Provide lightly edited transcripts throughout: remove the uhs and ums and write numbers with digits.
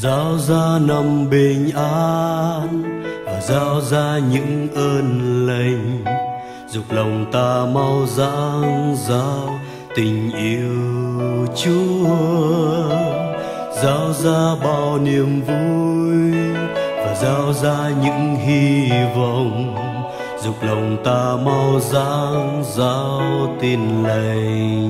Giao ra năm bình an và giao ra những ơn lành, dục lòng ta mau dang giao tình yêu Chúa. Giao ra bao niềm vui và giao ra những hy vọng, dục lòng ta mau dang giao tin lành.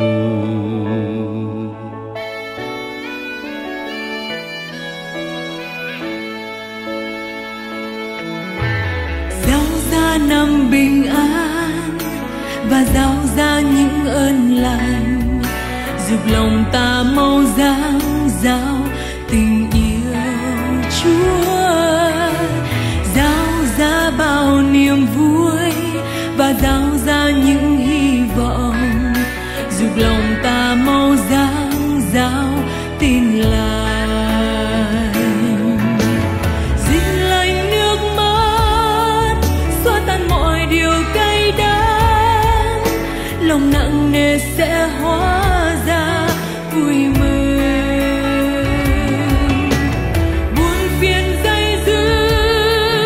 Năm bình an và giao ra những ơn lành, giúp lòng ta mau dang giao tình yêu Chúa. Giao ra bao niềm vui và giao ra những hy vọng, giúp lòng ta mau dang giao tin lành. Lòng nặng nề sẽ hóa ra vui mừng, buồn phiền dây dứt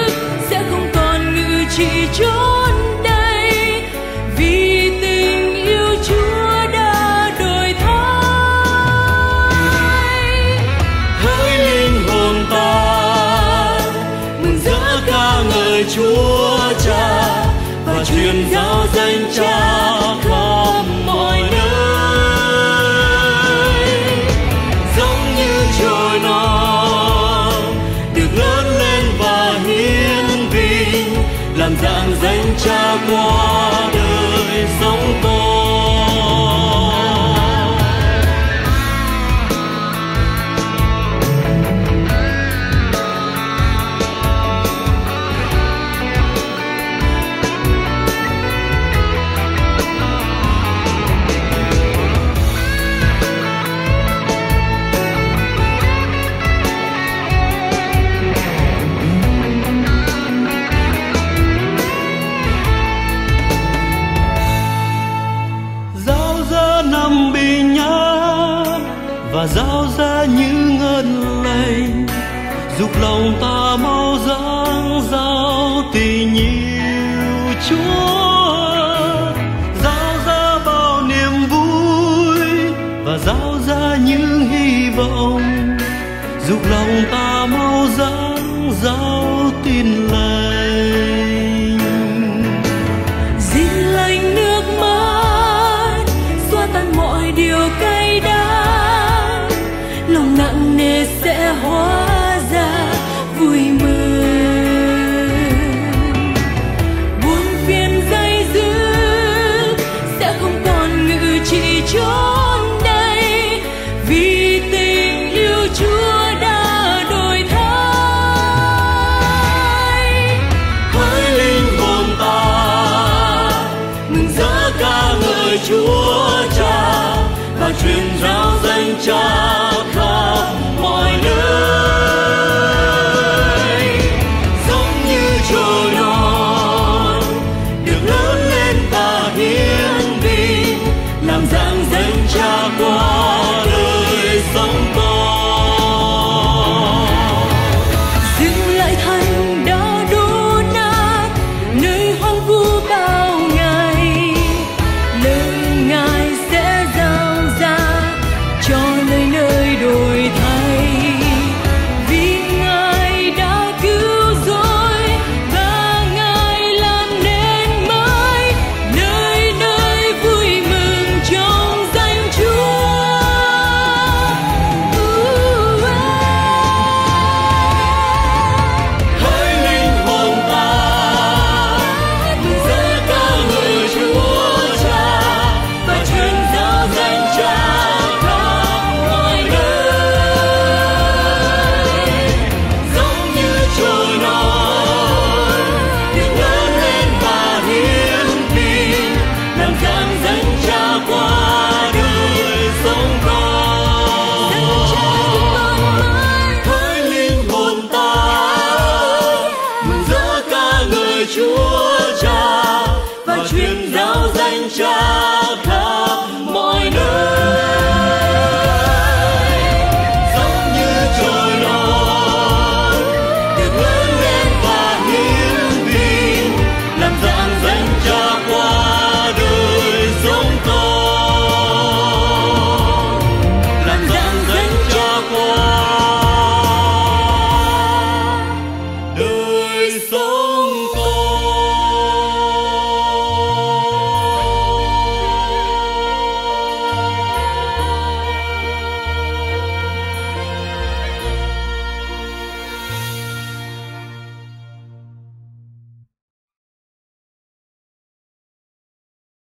sẽ không còn ngự trị chốn đây, vì tình yêu Chúa đã đổi thay. Hỡi linh hồn ta mừng rỡ ca ngợi Chúa Cha và truyền giáo danh Cha khắp mọi nơi. Giống như chồi non được lớn lên và hiển vinh, làm dạng danh Cha qua đời sống con. Và giao ra những ơn lành, giúp lòng ta mau dang giao tình yêu Chúa. Giao ra bao niềm vui và giao ra những hy vọng, giúp lòng ta mau dang giao tin lành. Xin lành nước mắt xóa tan mọi điều cay đắng, lòng nặng nề sẽ hóa ra vui mừng, buồn phiền dây dứt sẽ không còn ngự trị chốn đây, vì tình yêu Chúa đã đổi thay. Hỡi linh hồn ta mừng rỡ ca ngợi Chúa Cha và truyền giáo danh Cha khắp mọi nơi. Giống như chồi non được lớn lên và hiển vinh, làm dạng danh Cha qua đời sống con. Dừng lại thành đã đổ nát nơi hoang vu bao ngày, lời Ngài sẽ giao ra cho nơi nơi đổi thay, vì Ngài đã cứu rỗi và Ngài làm nên mới nơi nơi vui mừng trong danh Chúa. Hỡi linh hồn ta mừng rỡ ca ngợi Chúa Cha và truyền giáo danh Cha khắp mọi nơi. Giống như chồi non được lớn lên và hiển vinh, làm dạng danh Cha qua đời sống con. Hỡi linh hồn ta mừng rỡ ca ngợi Chúa Cha và truyền giáo danh Cha